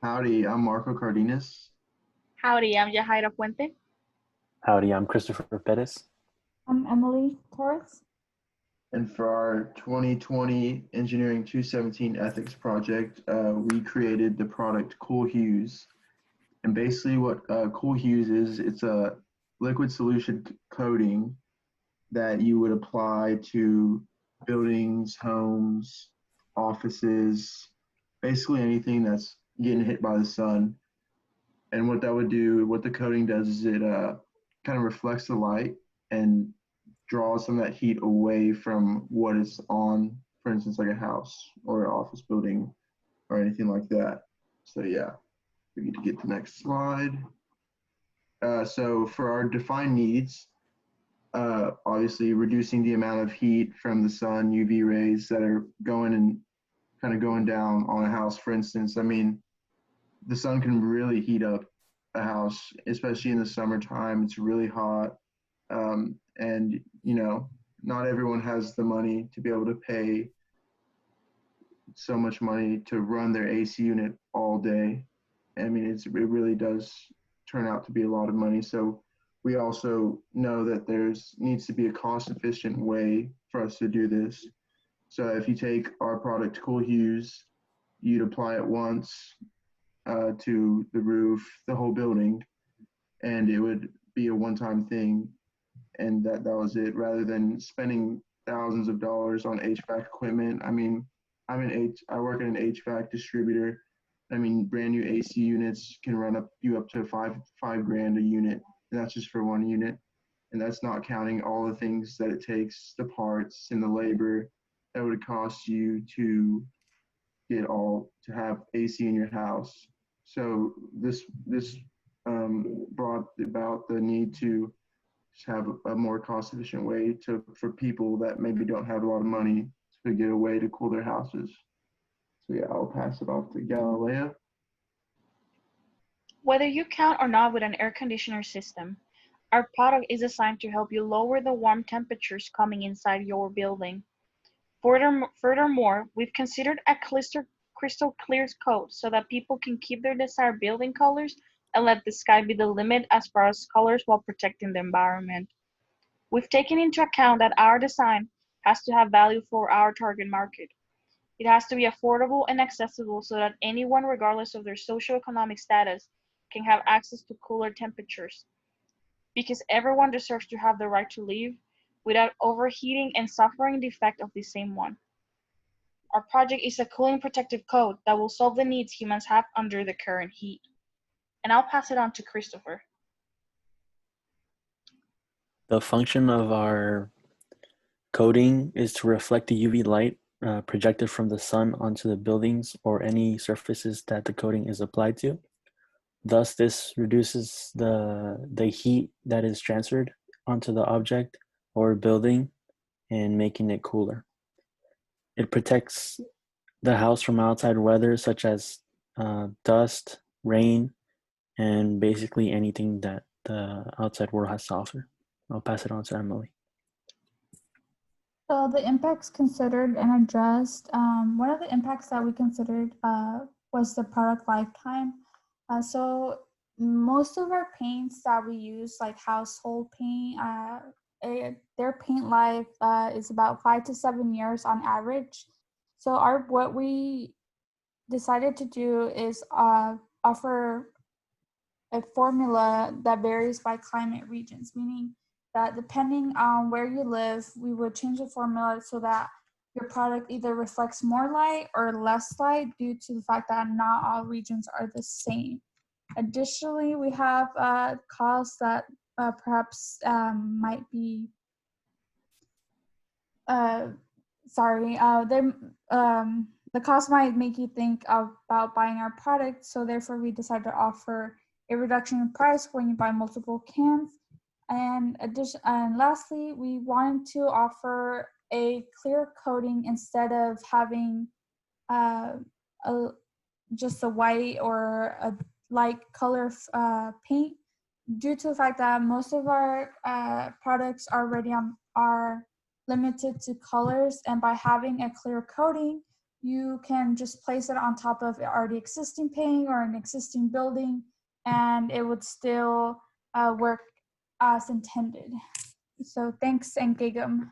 Howdy, I'm Marco Cardenas, Howdy, I'm Yahaira Puente. Howdy, I'm Christopher Pettis. I'm Emily Torres. and for our 2020 Engineering 217 Ethics project, we created the product Cool Hues. And basically, what Cool Hues is, it's a liquid solution coating that you would apply to buildings, homes, offices, basically anything that's getting hit by the sun. And what that would do, what the coating does is it kind of reflects the light and draws some of that heat away from what is on, for instance, like a house or an office building or anything like that. So yeah, we need to get the next slide. So for our defined needs, obviously reducing the amount of heat from the sun, UV rays that are going and kind of going down on a house, for instance. I mean, the sun can really heat up a house, especially in the summertime. It's really hot. And, not everyone has the money to be able to pay so much money to run their AC unit all day. I mean, it really does turn out to be a lot of money. So we also know that there's needs to be a cost efficient way for us to do this. So if you take our product Cool Hues, you'd apply it once to the roof, the whole building, and it would be a one-time thing, and that was it. Rather than spending thousands of dollars on HVAC equipment. I mean, I work in an HVAC distributor. I mean, brand new AC units can run up to five grand a unit, and that's just for one unit. And that's not counting all the things that it takes, the parts and the labor that would cost you to have AC in your house. So this brought about the need to just have a more cost efficient way for people that maybe don't have a lot of money to get a way to cool their houses. So yeah, I'll pass it off to Galileo. Whether you count or not with an air conditioner system, our product is designed to help you lower the warm temperatures coming inside your building. Furthermore, we've considered a crystal clear coat so that people can keep their desired building colors and let the sky be the limit as far as colors while protecting the environment. We've taken into account that our design has to have value for our target market. It has to be affordable and accessible so that anyone, regardless of their socioeconomic status, can have access to cooler temperatures. Because everyone deserves to have the right to live without overheating and suffering the effect of the same one. Our project is a cooling protective coat that will solve the needs humans have under the current heat. And I'll pass it on to Christopher. The function of our coating is to reflect the UV light projected from the sun onto the buildings or any surfaces that the coating is applied to. Thus, this reduces the heat that is transferred onto the object or building and making it cooler. It protects the house from outside weather such as dust, rain, and basically anything that the outside world has to offer. I'll pass it on to Emily. So the impacts considered and addressed, one of the impacts that we considered was the product lifetime. So most of our paints that we use, like household paint, their paint life is about 5 to 7 years on average. So what we decided to do is offer a formula that varies by climate regions, meaning that depending on where you live, we would change the formula so that your product either reflects more light or less light due to the fact that not all regions are the same. Additionally, we have costs that perhaps might be, the cost might make you think about buying our product, so therefore we decided to offer a reduction in price when you buy multiple cans. And lastly, we wanted to offer a clear coating instead of having just a white or a light color paint, due to the fact that most of our products are limited to colors, and by having a clear coating, you can just place it on top of already existing paint or an existing building, and it would still work as intended. So thanks, and Gigum.